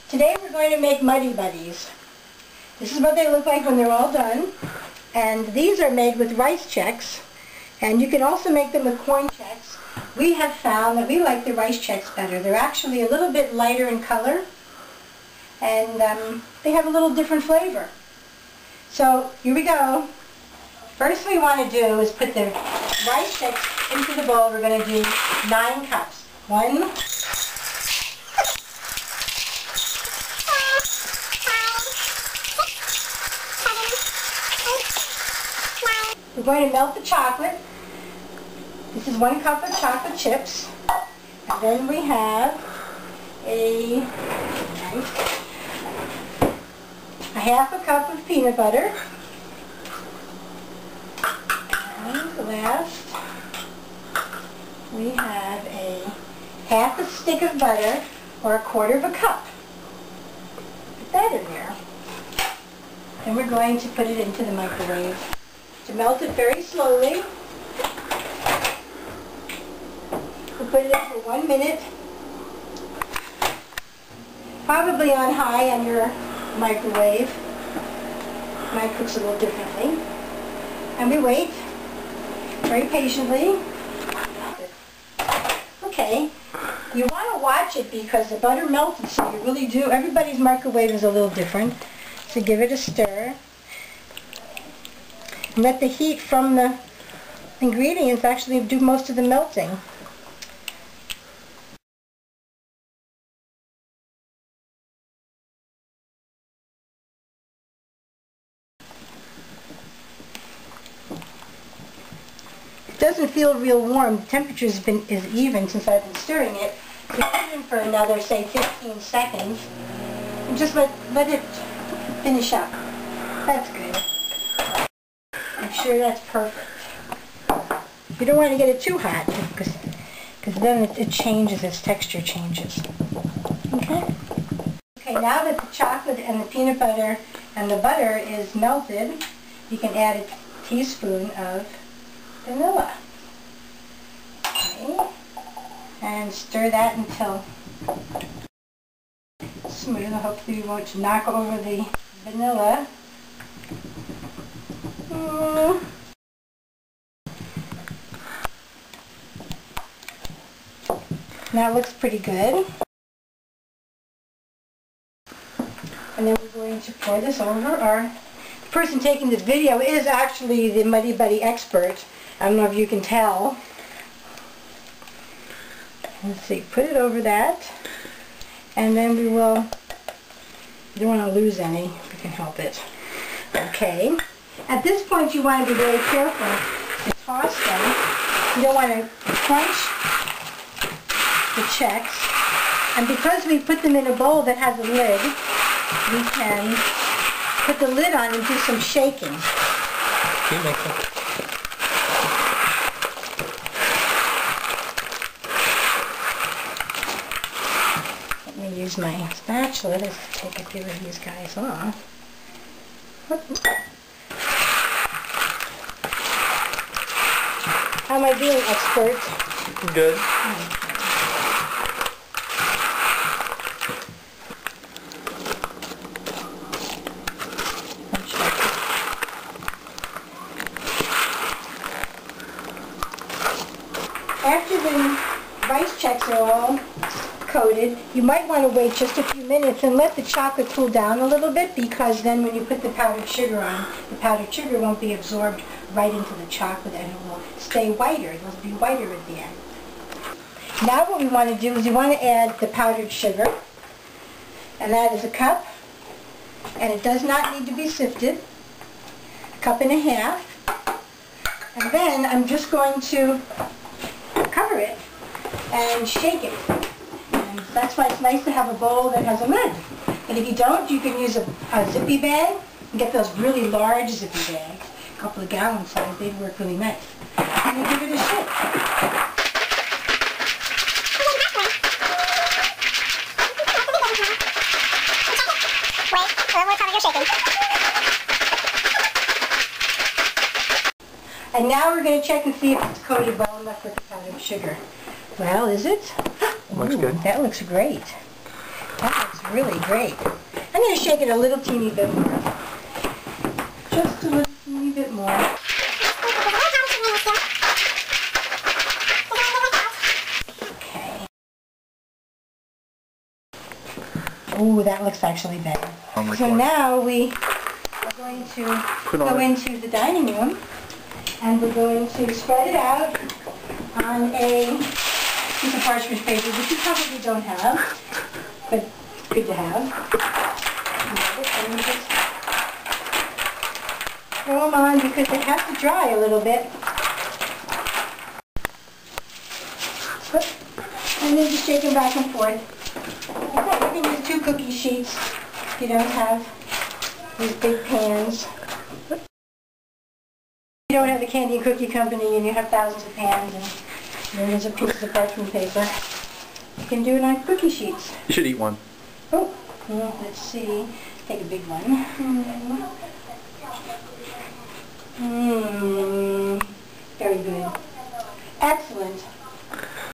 Today we're going to make Muddy Buddies. This is what they look like when they're all done. And these are made with Rice Chex. And you can also make them with Corn Chex. We have found that we like the Rice Chex better. They're actually a little bit lighter in color. And they have a little different flavor. So here we go. First we want to do is put the Rice Chex into the bowl. We're going to do 9 cups. 1, we're going to melt the chocolate. This is 1 cup of chocolate chips. And then we have a half a cup of peanut butter. And last, we have a half a stick of butter, or a 1/4 of a cup. Put that in there. And we're going to put it into the microwave. To melt it very slowly. We'll put it in for 1 minute. Probably on high on your microwave. Mine cooks a little differently. And we wait very patiently. Okay. You want to watch it because the butter melted, so you really do. Everybody's microwave is a little different. So give it a stir. And let the heat from the ingredients actually do most of the melting. It doesn't feel real warm. The temperature is even since I've been stirring it. So put it in for another, say, 15 seconds. And just let it finish up. That's good. I'm sure that's perfect. You don't want to get it too hot because then it changes, its texture changes. Okay? Okay, now that the chocolate and the peanut butter and the butter is melted, you can add a teaspoon of vanilla. Okay. And stir that until smooth. Hopefully you won't knock over the vanilla. That looks pretty good. And then we're going to pour this over. The person taking this video is actually the Muddy Buddy expert. I don't know if you can tell. Let's see, put it over that. And then we will, you don't want to lose any if you can help it. Okay. At this point you want to be very careful to toss them. You don't want to crunch the Chex. And because we put them in a bowl that has a lid, we can put the lid on and do some shaking. Keep mixing. Let me use my spatula to take a few of these guys off. How am I doing, expert? Good. After the Rice Chex are all coated, you might want to wait just a few minutes and let the chocolate cool down a little bit, because then when you put the powdered sugar on, the powdered sugar won't be absorbed right into the chocolate and it will stay whiter. It will be whiter at the end. Now what we want to do is we want to add the powdered sugar, and that is a cup, and it does not need to be sifted, 1.5 cups. And then I'm just going to cover it and shake it. And that's why it's nice to have a bowl that has a lid. And if you don't, you can use a zippy bag and get those really large zippy bags, a couple of gallon size. They'd work really nice. And you give it a shake. Wait, one more time you're shaking. And now we're going to check and see if it's coated well enough with the powdered sugar. Well, is it? Looks Ooh, good. That looks great. That looks really great. I'm going to shake it a little teeny bit more. Just a little teeny bit more. Okay. Ooh, that looks actually better. So now we are going to go into the dining room, and we're going to spread it out on a piece of parchment paper, which you probably don't have, but good to have. And we just throw them on because they have to dry a little bit. And then just shake them back and forth. Okay, you can use 2 cookie sheets if you don't have these big pans. If you don't have a candy and cookie company and you have thousands of pans and millions of pieces of parchment paper, you can do it on cookie sheets. You should eat one. Oh, well, let's see. Take a big one.